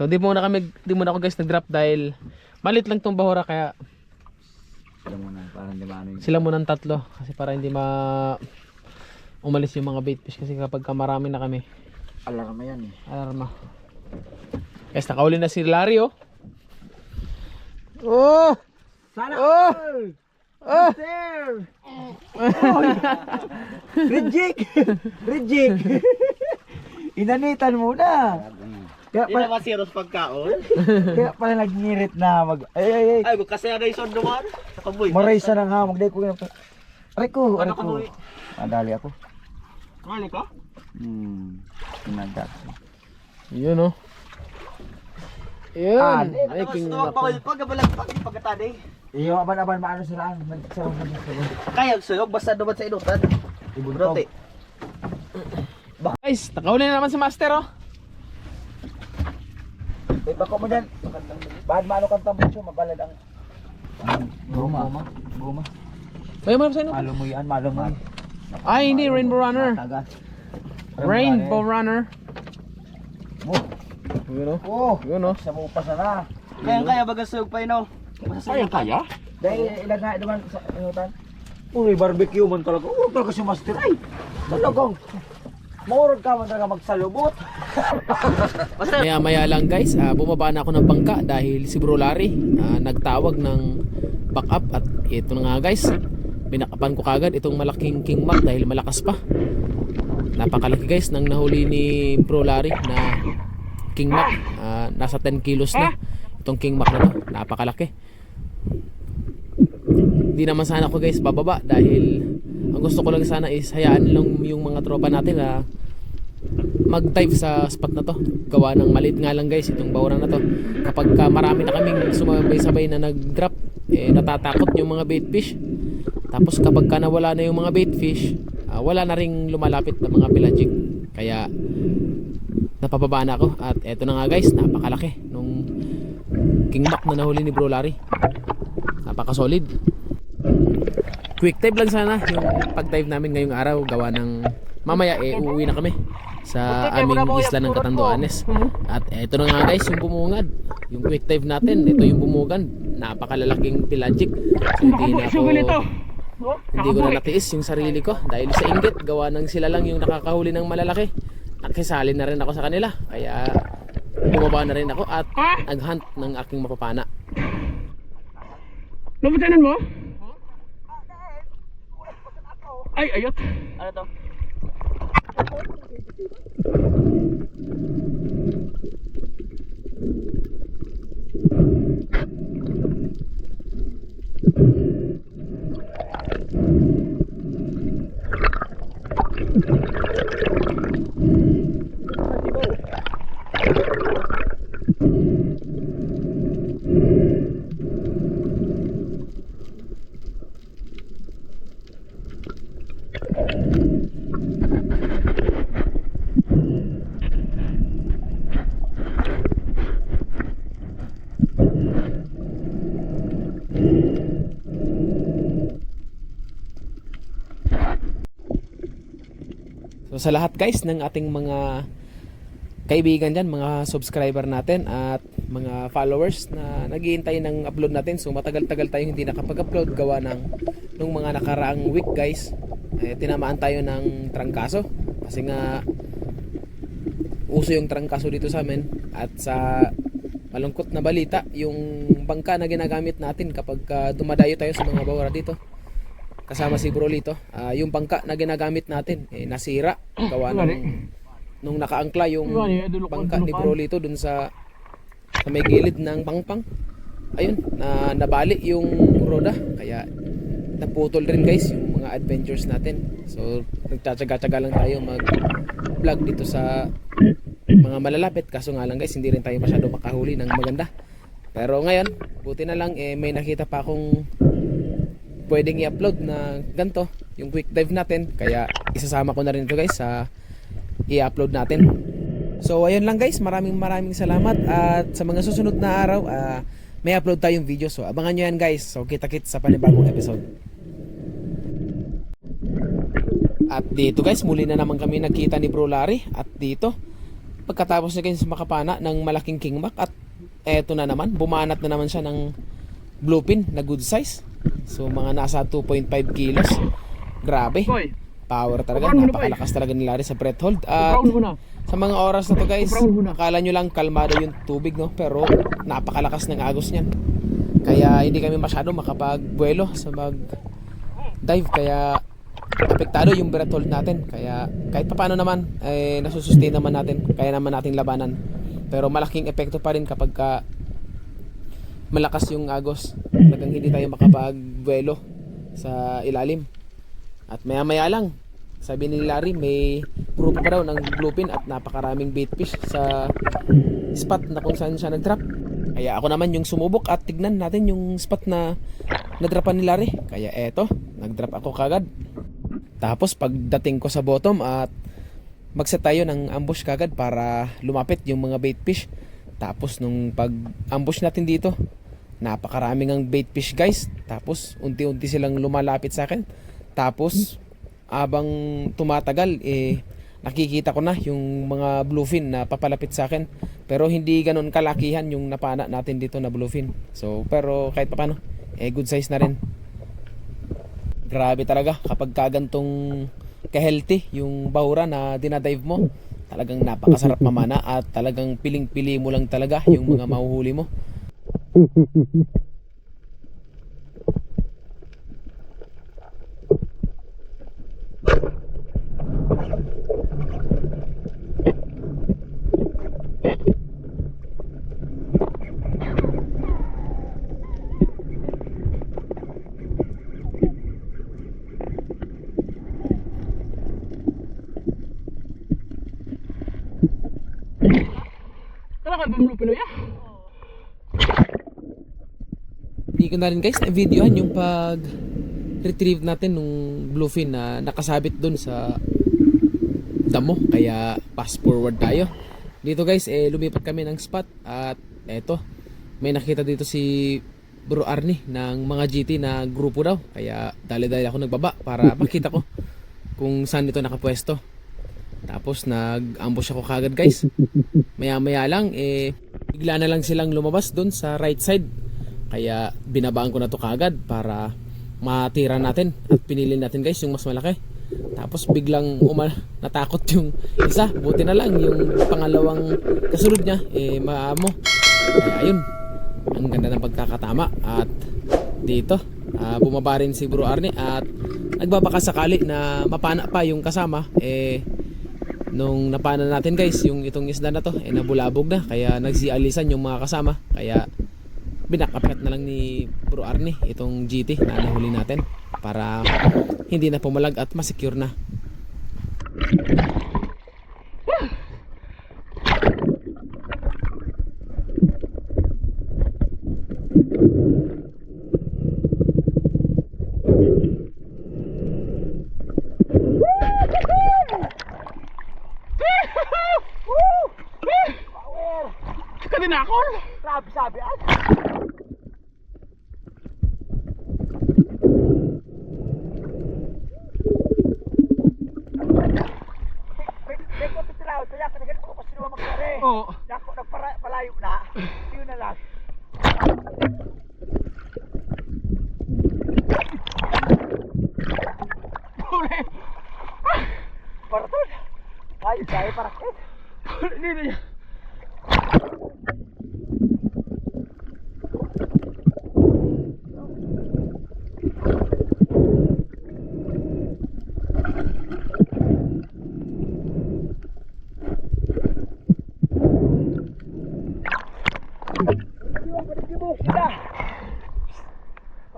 So di muna ako guys nag-drop dahil malit lang tong bahura, kaya sila muna ang tatlo kasi para hindi umalis yung mga bait fish, kasi kapag marami na kami Alarma yan eh. alarma. Guys, nakauli na si Larry oh. Oh! Sana Oh! Oh! Sir! Reject! Reject! Inanitan muna. Kaya Hindi pala, naman serious pagkaon. kaya pala nag-ngirit na mag... Ay! Ay, kasi ano yung sondo man? Kaboy. Maray sa nang hamag. Dahil ko yun. Aray ko! Ano ka boy? Madali ako. Ano ka? Pinagat. Yun oh. Yun. Ay, Ano king gusto bako. mo pagkabalag pagkatade? Iyo, aban-aban maano sila. Nagsarong sa gusto. Kaya suyog basta dumat sa inutan. Ibuntog. Rote. Guys, nakauli na naman si Master oh. Eh, bako mo dyan. Bahan maano kang tambutso, mabalad ang... Guma. May mo sa inyo? Malumoy yan, malumoy. Ay, hindi, Rainbow Runner. Taga. Rainbow Runner. Oh, Yun oh. oh. Yun oh. Sa bupas na. Kaya baga suyog pa ino. Kaya? Dahil ilagay naman sa inutan. Uy, barbecue man talaga. Talaga si Master. Ay, talagang. Maurod ka man talaga magsalubot. Maya lang guys, bumaba na ako ng bangka dahil si Bro Larry nagtawag ng backup, at ito na nga guys, binakapan ko kagad itong malaking king mac dahil malakas pa. Napakalaki guys ng nahuli ni Bro Larry na king mac. Nasa 10 kilos na itong king mac na to, napakalaki. Hindi naman sana ako guys bababa dahil ang gusto ko lang sana is hayaan lang yung mga tropa natin na mag-dive sa spot na to. Gawa ng maliit nga lang guys itong bahura na to. Kapag marami na kaming sumabay-sabay na nag-drop, natatakot yung mga bait fish. Tapos kapag nawala na yung mga bait fish, wala na ring lumalapit na mga pelagic. Kaya napababa na ako, at eto na nga guys, napakalaki nung king mac na nahuli ni Bro Larry. Napaka-solid. Quick dive lang sana yung pag-dive namin ngayong araw, gawa ng mamaya uuwi na kami sa aming isla ng Catanduanes. At ito na nga guys yung bumungad, yung quick dive natin. Ito yung bumugan, napakalalaking pelagic. So hindi ko na natiis yung sarili ko dahil sa inggit, gawa ng sila lang yung nakakahuli ng malalaki. Nakisali na rin ako sa kanila, kaya bumaba na rin ako at nag-hunt ng aking mapapana. Napatanan mo? Ay, ayot. Ano to? So sa lahat guys ng ating mga kaibigan dyan, mga subscriber natin at mga followers na naghihintay ng upload natin. So matagal-tagal tayong hindi nakapag-upload gawa nung mga nakaraang week guys, tinamaan tayo ng trangkaso. Kasi nga uso yung trangkaso dito sa amin, at sa malungkot na balita, yung bangka na ginagamit natin kapag dumadayo tayo sa mga bawara dito kasama si Bro Lito, yung bangka na ginagamit natin nasira gawa nung nakaangkla yung bangka ni Bro Lito dun sa may gilid ng pangpang. Ayun, nabali yung roda, kaya naputol rin guys yung mga adventures natin. So nagtsatsaga-tsaga lang tayo mag-vlog dito sa mga malalapit, kaso nga lang guys hindi rin tayo masyado makahuli ng maganda. Pero ngayon buti na lang may nakita pa akong pwedeng i-upload na ganito, yung quick dive natin, kaya isasama ko na rin ito guys sa i-upload natin. So ayun lang guys, maraming salamat, at sa mga susunod na araw may upload tayong video, so abangan nyo yan guys. So kita-kits sa panibagong episode. At dito guys, muli na naman kami nakita ni Bro Larry, at dito pagkatapos niya guys makapana ng malaking kingback at eto na naman, bumanat na naman siya ng bluefin na good size. So mga nasa 2.5 kilos. Grabe. Boy, Power talaga. Sobrang muna, Napakalakas talaga ni Larry sa breath hold. At brown mo na. sa mga oras na to guys, Sobrang muna. akala nyo lang kalmado yung tubig, no? Pero napakalakas ng agos niyan. Kaya hindi kami masyado makapagbuelo sa mag-dive. Kaya apektado yung breath hold natin. Kaya kahit papaano naman, nasusustain naman natin. Kaya naman nating labanan. Pero malaking epekto pa rin kapag malakas yung agos. Talagang hindi tayo makapagbuelo sa ilalim. At maya maya lang, sabi ni Larry, may grupo pa daw ng bluefin at napakaraming baitfish sa spot na kung saan siya nag-drop. Kaya ako naman yung sumubok at tignan natin yung spot na nadrapan ni Larry. Kaya eto, nag-drop ako kagad. Tapos pagdating ko sa bottom at mag-set tayo ng ambush kagad para lumapit yung mga baitfish. Tapos nung pag-ambush natin dito, napakaraming ang baitfish guys. Tapos unti-unti silang lumalapit sa akin. Tapos abang tumatagal nakikita ko na yung mga bluefin na papalapit sa akin. Pero hindi ganoon kalakihan yung napana natin dito na bluefin. So pero kahit paano good size na rin. Grabe talaga kapag kagantong ka-healthy yung bahura na dinadive mo. Talagang napakasarap mamana at talagang piling-pili mo lang talaga yung mga mahuhuli mo. Talaga ba mo Pinoy ah? Hindi ko na rin guys na-videohan yung pag-retrieve natin nung bluefin na nakasabit dun sa damo. Kaya fast forward tayo. Dito guys lumipat kami ng spot at eto may nakita dito si Bro Arnie ng mga GT na grupo daw. Kaya dali-dali ako nagbaba para makita ko kung saan ito nakapwesto. Tapos nag-ambush ako kagad guys. Maya-maya lang bigla na lang silang lumabas doon sa right side. Kaya binabaan ko na to kagad para matira natin at pinili natin guys yung mas malaki. Tapos biglang natakot yung isa. Buti na lang yung pangalawang kasunod niya maamo. Kaya ayun, ang ganda ng pagkakatama. At dito bumaba rin si Bro Arnie at nagbabaka sakali na mapana pa yung kasama. Nung napana natin guys yung itong isda na to nabulabog na. Kaya nagsialisan yung mga kasama. Kaya binakapkat na lang ni Bro Arnie itong GT na nahuli natin para hindi na pumalag at masecure na. Kadinakol! Grabe sabi ay. Beko titiraw, kaya talaga ko kasi naman magkare. Oo. Dako nagpalayo na. Yun na lang. Huli! Para to. Ay, kaya para ko. Dito niya.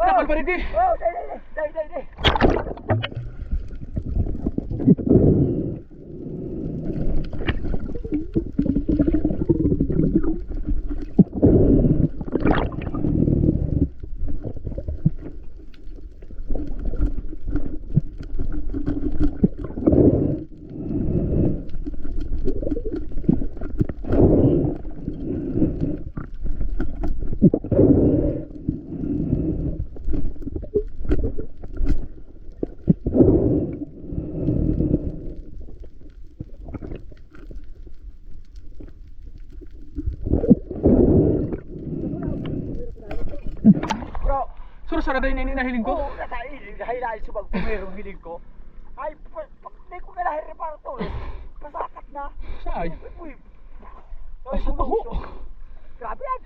Nakal pa rin di. Oh, dai. sarado yun yung nahiling ko. Oo, dahil subag pumerong hiling ko. Ay, pag hindi ko kailangan reparato, masakat na. Saan? Uy, Ay, sa baho. grabe yan.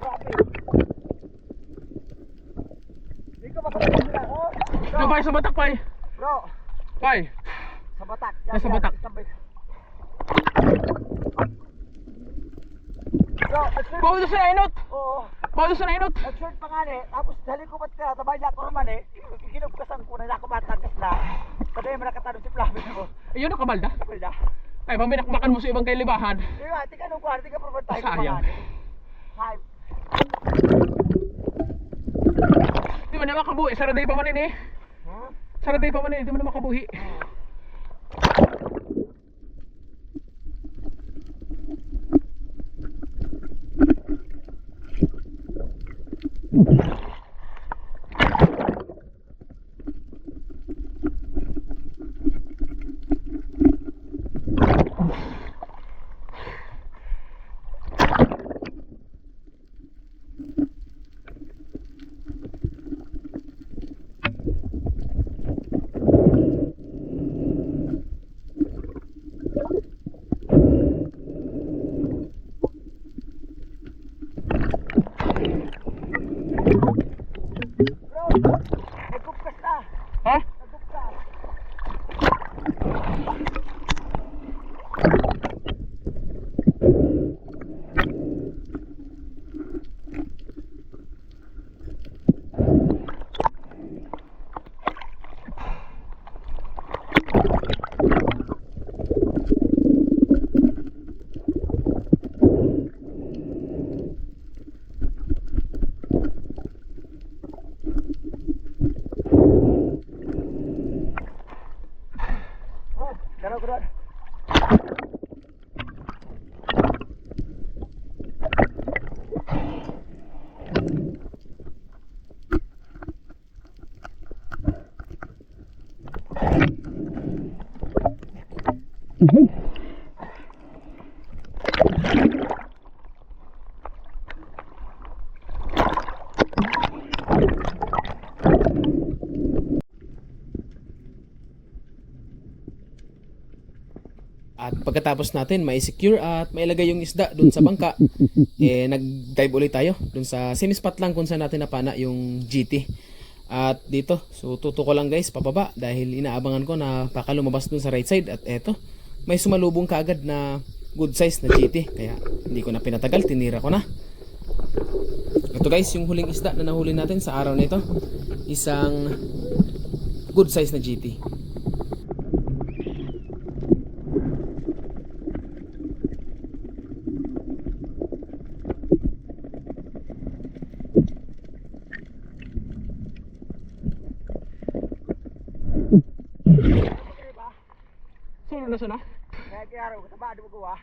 Grabe. Hindi ko makalaman nila ako. Ito pa sa batak, Pai. Bro, Pai. sa batak. Sa batak. Bro, nag-shirt. Bawa doon sa nainot. Oo. Bawa doon sa nainot. Nag-shirt pa nga tapos dali ko ba't ka, tabay na ako naman kinugkasan ko na ako matangkas na. Sabi mo nakatanong si Flavio ko. Ayun ang kabalda. Sabi na. Ay, paminakmakan mo sa ibang kailibahan. Di ba, tika nung kwarti ka pa tayo Sayang. Hi. Di ba naman kabuhi? Saraday pa man yun eh. Huh? Saraday pa man yun, di mo naman kabuhi. Bro, nagkupkas na. Ha? Nagkupkas. Daro ko doon. At pagkatapos natin mai-secure at mailagay yung isda dun sa bangka, nag-dive ulit tayo dun sa same spot lang kung saan natin napana yung GT. At dito, so tuto ko lang guys pababa dahil inaabangan ko na baka lumabas dun sa right side. At eto, may sumalubong kaagad na good size na GT, kaya hindi ko na pinatagal, tinira ko na. Ito guys, yung huling isda na nahuli natin sa araw na ito, isang good size na GT. Sino na sana? Kaya kaya ko tabado mo ko ah.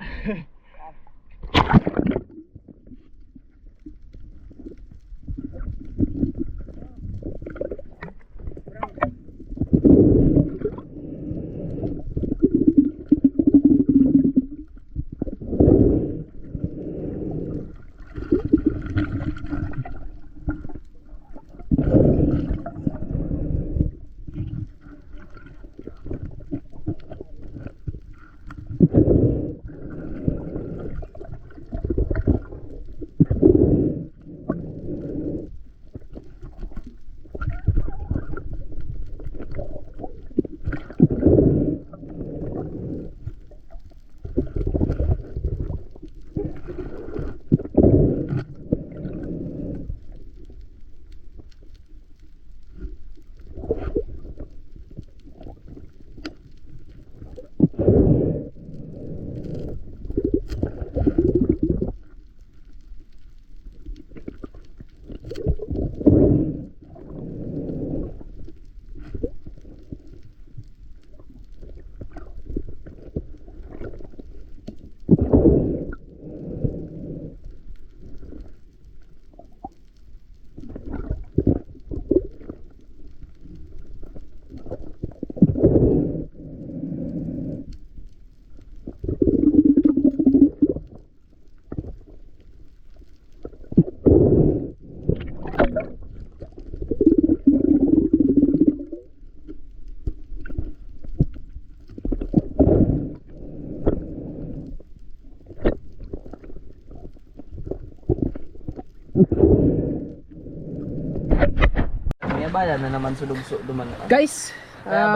Mamaya na naman sulog-sulog duman. Guys,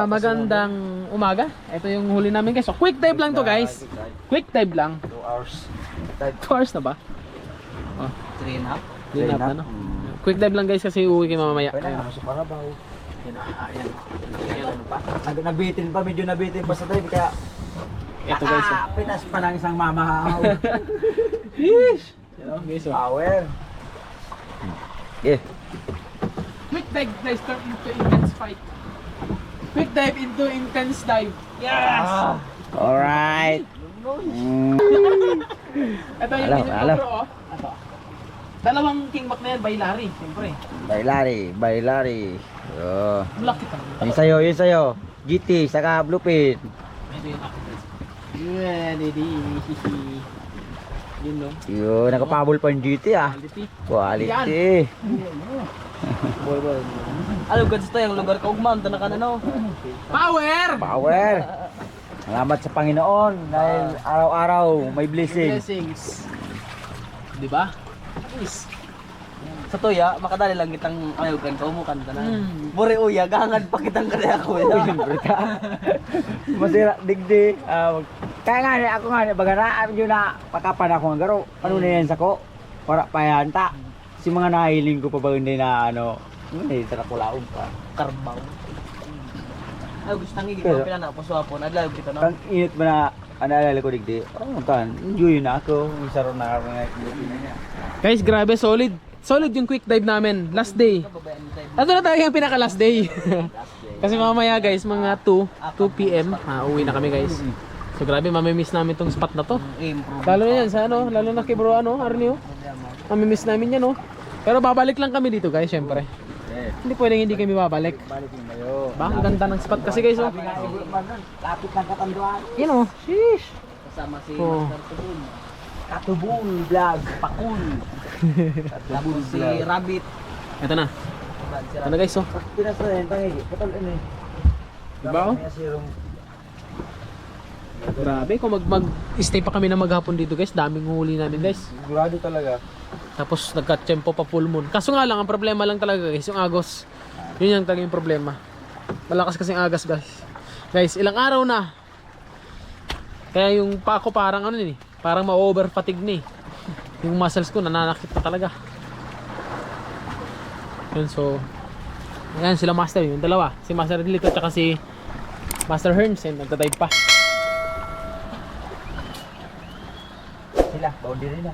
magandang umaga. Ito yung huli namin guys. So, quick dive lang to guys. Quick dive lang. 2 hours. 2 hours na ba? 3 and a half. Yun na, ano? Quick dive lang guys kasi uuwi kayo mamaya. Pwede na, sa Parabaw. Ayan. Nabitin pa, medyo nabitin pa sa dive, kaya Ito guys. pitas pa ng isang mamahaw. Yeesh! Yan guys. Power. Quick dive guys turn into intense fight. Quick dive into intense dive. Yes! Alright. Ito yung Hello. bro oh. Ito. Dalawang kingback na yan by Larry, siyempre. Bailari. Oh. Lucky pa. Yun sa'yo. GT, saka bluepin. Ito yung akin guys. Yeah, didi. Yun no. Yun, nakapabol pa yung GT ah. Quality. Quality. Alam ko gusto yung lugar ko ugmam tanang kanano. Power! Power. Salamat sa Panginoon dahil araw-araw may blessing. Blessings. Di ba? Nice. Sa tuya, makadali lang kitang ayugan ko umukan ka na. Mm. Uya, gangad pa kitang kaya ko. Uy, siyempre ka. Masira, digdi. Kaya nga, ako nga, baga na, yun na, pakapan ako nga garo. Ano na yan sa ko? Para payanta. Si mga nahiling ko pa ba hindi na, hindi, tarakulaon pa. Karbaw. Ay, gusto nang ikaw pila na paswapon. Adlaw kita na. Kang init ba na, naalala ko digdi, enjoy na ako. Isa ron na ako nga, Guys, grabe, solid. Solid yung quick dive namin. Last day. Ito na tayo yung pinaka last day. Kasi mamaya guys, mga 2 PM, uwi na kami guys. So grabe, mamimiss namin tong spot na to. Lalo na yan sa lalo na kay bro Arnio. Mamimiss namin yan Pero babalik lang kami dito guys, syempre. Hindi pwedeng hindi kami babalik. balikin kayo. Ba, ang ganda ng spot kasi guys Lapit ng katanduan. Yun sheesh. Kasama si Oh. Master Tubul. Katubul vlog. Pakul. Tapos si Rabbit. Ito na. Ito na guys Pinasahin, tangi. Patol ini. Diba Grabe, kung mag-stay pa kami na maghapon dito guys, daming huli namin guys. Sigurado talaga. Tapos nagka-tempo pa full moon. Kaso nga lang, ang problema lang talaga guys, yung agos. Yun yung talaga yung problema. Malakas kasing agas guys. Guys, ilang araw na. Kaya yung pa ako parang parang ma-over fatigue na Yung muscles ko nananakit pa talaga. Yun, so ayan sila master, yung dalawa. Si Master Lito at saka si Master Hearns, yun, nagtadive pa. Sila, boundary na.